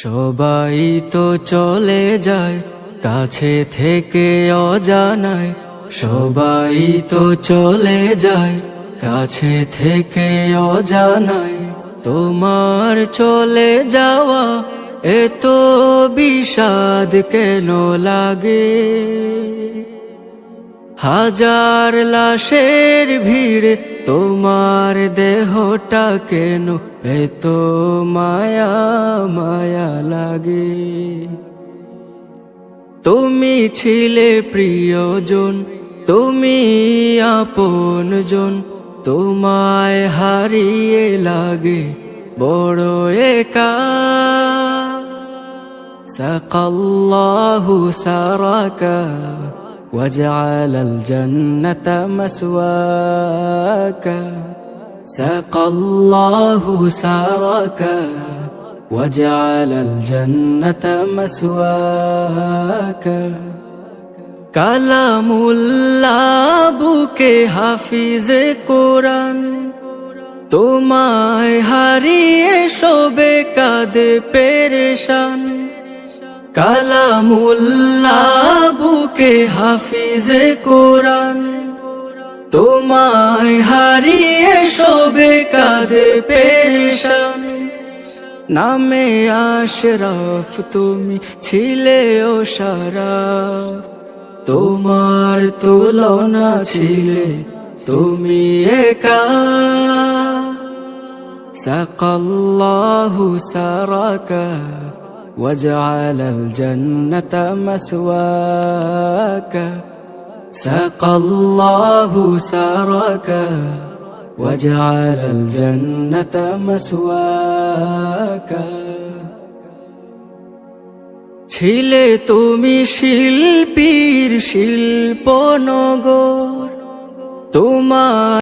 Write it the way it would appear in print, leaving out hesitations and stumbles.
সবাই তো চলে যায় কাছে থেকে অজানায়, সবাই তো চলে যায় কাছে থেকে অজানায়। তোমার চলে যাওয়া এত বিষাদ কেন লাগে? হাজার লাশের ভিড় তোমার দেহটা কেন এত মায়া মায়া লাগে? তুমি ছিলে প্রিয়জন, তুমি আপনজন, তোমায় হারিয়ে লাগে বড় একা। সাকাল্লাহু সারাকা وجعل الجنة مسواك، سقى الله سارك وجعل الجنة مسواك। কালামুল্লাহ বুকে হাফিজে কোরআন, তোমায় হারিয়ে শোবে কাঁদে পেরেশান। কালামুল্লাহ বুকে হাফিজে কোরআন, তোমায় হারিয়ে শোবে কাঁদে পেরেশান। নামে আশরাফ তুমি ছিলে ও শারাফ, তোমার তুলনা ছিলে তুমি একা। সাকাল্লাহু সারাকা وجعل الجنة مسواك، سقى الله سارك وجعل الجنة مسواك। ছিলে তুমি শিল্পীর শিল্পনগর, তোমার